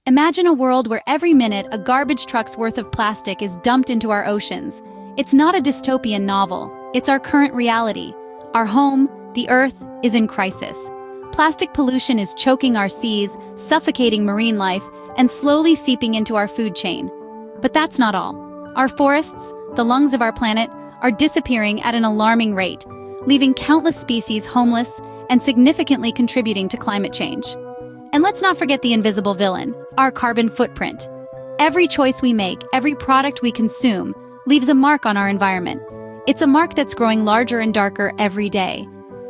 Imagine a world where every minute a garbage truck's worth of plastic is dumped into our oceans. It's not a dystopian novel, it's our current reality. Our home, the Earth, is in crisis. Plastic pollution is choking our seas, suffocating marine life, and slowly seeping into our food chain. But that's not all. Our forests, the lungs of our planet, are disappearing at an alarming rate, leaving countless species homeless and significantly contributing to climate change. And let's not forget the invisible villain, our carbon footprint. Every choice we make, every product we consume, leaves a mark on our environment. It's a mark that's growing larger and darker every day.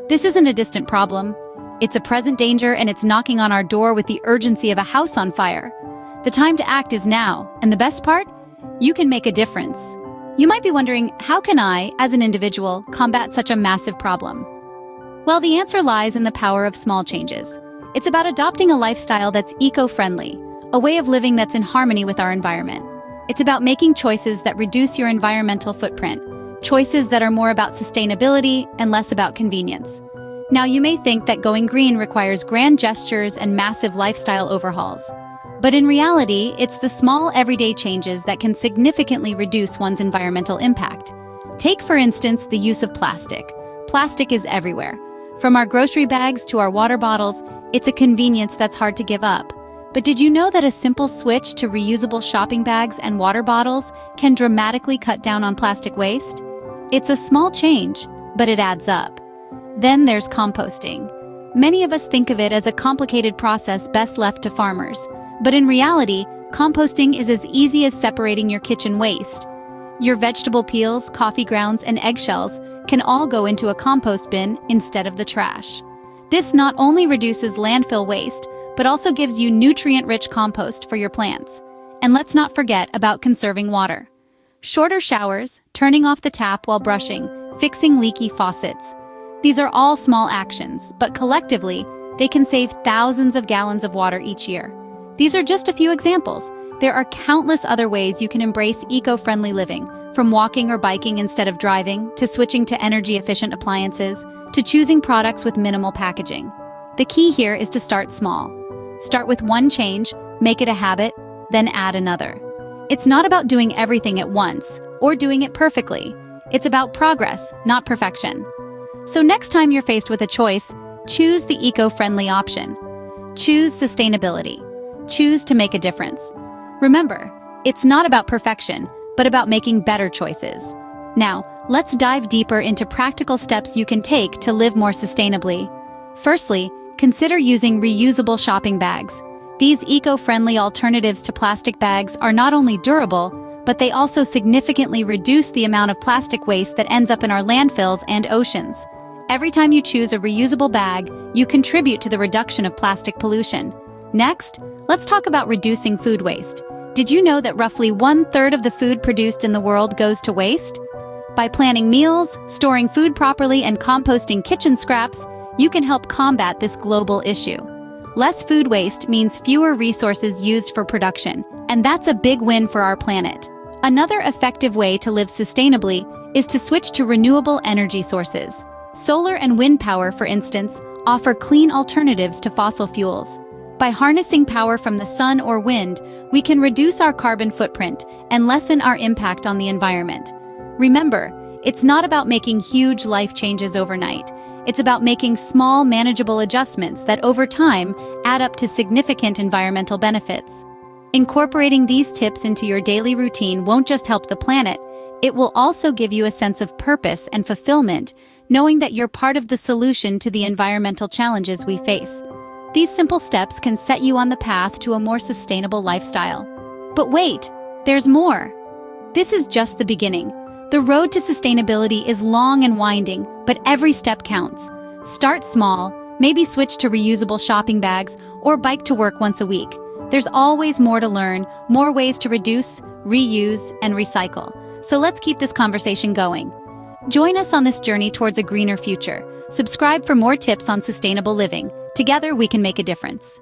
This isn't a distant problem. It's a present danger, and it's knocking on our door with the urgency of a house on fire. The time to act is now, and the best part? You can make a difference. You might be wondering, how can I, as an individual, combat such a massive problem? Well, the answer lies in the power of small changes. It's about adopting a lifestyle that's eco-friendly, a way of living that's in harmony with our environment. It's about making choices that reduce your environmental footprint, choices that are more about sustainability and less about convenience. Now, you may think that going green requires grand gestures and massive lifestyle overhauls. But in reality, it's the small everyday changes that can significantly reduce one's environmental impact. Take, for instance, the use of plastic. Plastic is everywhere. From our grocery bags to our water bottles, it's a convenience that's hard to give up. But did you know that a simple switch to reusable shopping bags and water bottles can dramatically cut down on plastic waste? It's a small change, but it adds up. Then there's composting. Many of us think of it as a complicated process best left to farmers. But in reality, composting is as easy as separating your kitchen waste. Your vegetable peels, coffee grounds, and eggshells can all go into a compost bin instead of the trash. This not only reduces landfill waste, but also gives you nutrient-rich compost for your plants. And let's not forget about conserving water. Shorter showers, turning off the tap while brushing, fixing leaky faucets. These are all small actions, but collectively, they can save thousands of gallons of water each year. These are just a few examples. There are countless other ways you can embrace eco-friendly living, from walking or biking instead of driving, to switching to energy-efficient appliances, to choosing products with minimal packaging. The key here is to start small. Start with one change, make it a habit, then add another. It's not about doing everything at once, or doing it perfectly. It's about progress, not perfection. So next time you're faced with a choice, choose the eco-friendly option. Choose sustainability. Choose to make a difference. Remember, it's not about perfection, but about making better choices. Now, let's dive deeper into practical steps you can take to live more sustainably. Firstly, consider using reusable shopping bags. These eco-friendly alternatives to plastic bags are not only durable, but they also significantly reduce the amount of plastic waste that ends up in our landfills and oceans. Every time you choose a reusable bag, you contribute to the reduction of plastic pollution. Next, let's talk about reducing food waste. Did you know that roughly 1/3 of the food produced in the world goes to waste? By planning meals, storing food properly, and composting kitchen scraps, you can help combat this global issue. Less food waste means fewer resources used for production, and that's a big win for our planet. Another effective way to live sustainably is to switch to renewable energy sources. Solar and wind power, for instance, offer clean alternatives to fossil fuels. By harnessing power from the sun or wind, we can reduce our carbon footprint and lessen our impact on the environment. Remember, it's not about making huge life changes overnight. It's about making small, manageable adjustments that over time add up to significant environmental benefits. Incorporating these tips into your daily routine won't just help the planet, it will also give you a sense of purpose and fulfillment, knowing that you're part of the solution to the environmental challenges we face. These simple steps can set you on the path to a more sustainable lifestyle. But wait, there's more. This is just the beginning. The road to sustainability is long and winding, but every step counts. Start small, maybe switch to reusable shopping bags, or bike to work once a week. There's always more to learn, more ways to reduce, reuse, and recycle. So let's keep this conversation going. Join us on this journey towards a greener future. Subscribe for more tips on sustainable living. Together, we can make a difference.